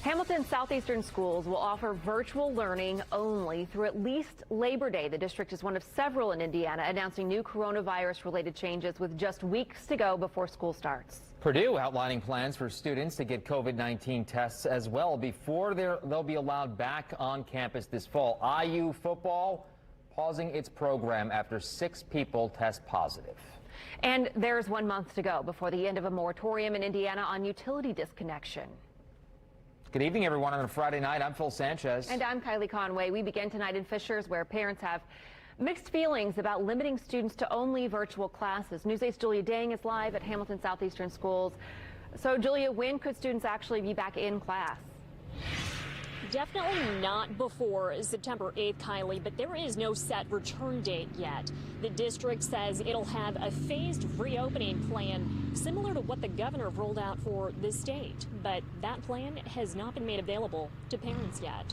Hamilton Southeastern schools will offer virtual learning only through at least Labor Day. The district is one of several in Indiana announcing new coronavirus-related changes with just weeks to go before school starts. Purdue outlining plans for students to get COVID-19 tests as well before they'll be allowed back on campus this fall. IU football pausing its program after 6 people test positive. And there's 1 month to go before the end of a moratorium in Indiana on utility disconnection. Good evening, everyone. On a Friday night, I'm Phil Sanchez. And I'm Kylie Conway. We begin tonight in Fishers, where parents have mixed feelings about limiting students to only virtual classes. News 8's Julia Dang is live at Hamilton Southeastern Schools. So, Julia, when could students actually be back in class? Definitely not before September 8th, Kylie, but there is no set return date yet. The district says it'll have a phased reopening plan similar to what the governor rolled out for the state, but that plan has not been made available to parents yet.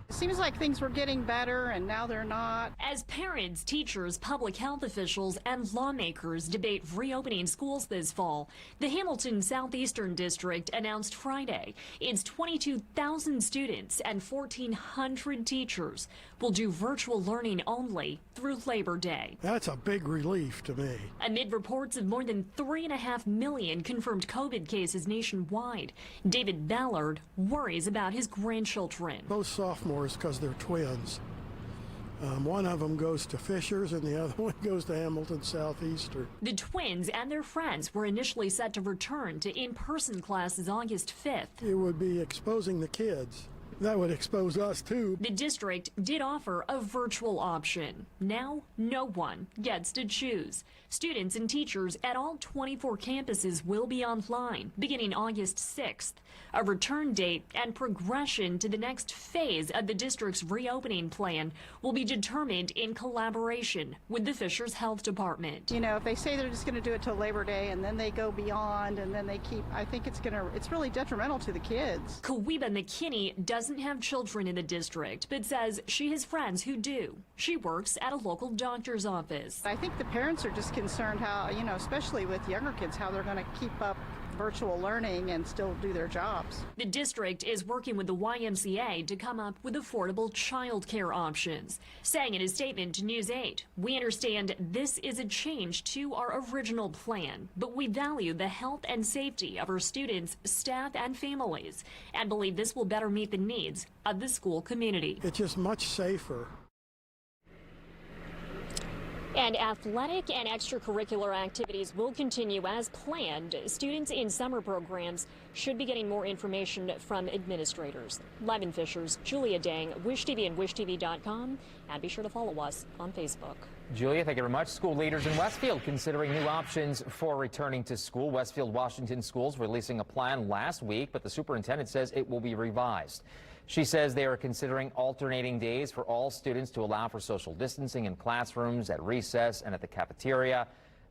It seems like things were getting better, and now they're not. As parents, teachers, public health officials, and lawmakers debate reopening schools this fall, the Hamilton Southeastern District announced Friday its 22,000 students and 1,400 teachers will do virtual learning only through Labor Day. That's a big relief to me. Amid reports of more than 3.5 million confirmed COVID cases nationwide, David Ballard worries about his grandchildren. Both sophomores, because they're twins. One of them goes to Fishers and the other one goes to Hamilton Southeastern. The twins and their friends were initially set to return to in-person classes August 5th. It would be exposing the kids. That would expose us too. The district did offer a virtual option. Now, no one gets to choose. Students and teachers at all 24 campuses will be online beginning August 6th. A return date and progression to the next phase of the district's reopening plan will be determined in collaboration with the Fishers Health Department. You know, if they say they're just going to do it till Labor Day and then they go beyond and then they keep, I think it's really detrimental to the kids. Kawiba McKinney doesn't have children in the district, but says she has friends who do. She works at a local doctor's office. I think the parents are just concerned how, you know, especially with younger kids, how they're going to keep up virtual learning and still do their jobs. The district is working with the YMCA to come up with affordable child care options. Saying in a statement to News 8, "We understand this is a change to our original plan, but we value the health and safety of our students, staff, and families, and believe this will better meet the needs of the school community." It's just much safer. And athletic and extracurricular activities will continue as planned. Students in summer programs should be getting more information from administrators. Live in Fishers, Julia Dang, Wish TV and WishTV.com. And be sure to follow us on Facebook. Julia, thank you very much. School leaders in Westfield considering new options for returning to school. Westfield Washington Schools releasing a plan last week, but the superintendent says it will be revised. She says they are considering alternating days for all students to allow for social distancing in classrooms, at recess, and at the cafeteria.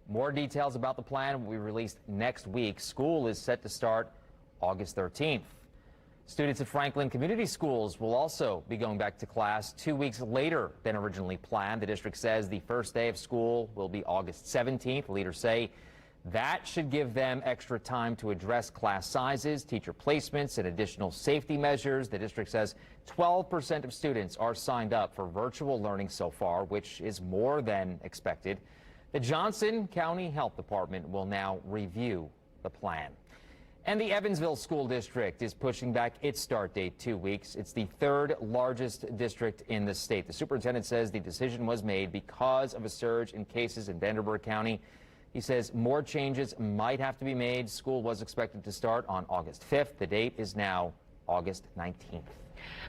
More details about the plan will be released next week. School is set to start August 13th. Students at Franklin Community Schools will also be going back to class 2 weeks later than originally planned. The district says the first day of school will be August 17th. Leaders say that should give them extra time to address class sizes, teacher placements, and additional safety measures. The district says 12% of students are signed up for virtual learning so far, which is more than expected. The Johnson County Health Department will now review the plan. And the Evansville School District is pushing back its start date 2 weeks. It's the third largest district in the state. The superintendent says the decision was made because of a surge in cases in Vanderburgh County. He says more changes might have to be made. School was expected to start on August 5th. The date is now August 19th.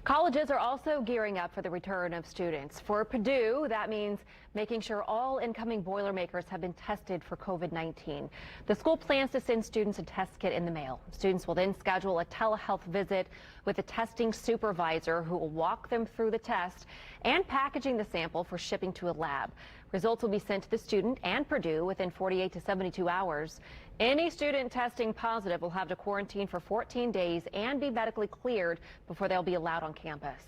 Colleges are also gearing up for the return of students. For Purdue, that means making sure all incoming Boilermakers have been tested for COVID-19. The school plans to send students a test kit in the mail. Students will then schedule a telehealth visit with a testing supervisor who will walk them through the test and packaging the sample for shipping to a lab. Results will be sent to the student and Purdue within 48 to 72 hours. Any student testing positive will have to quarantine for 14 days and be medically cleared before they'll be allowed on campus.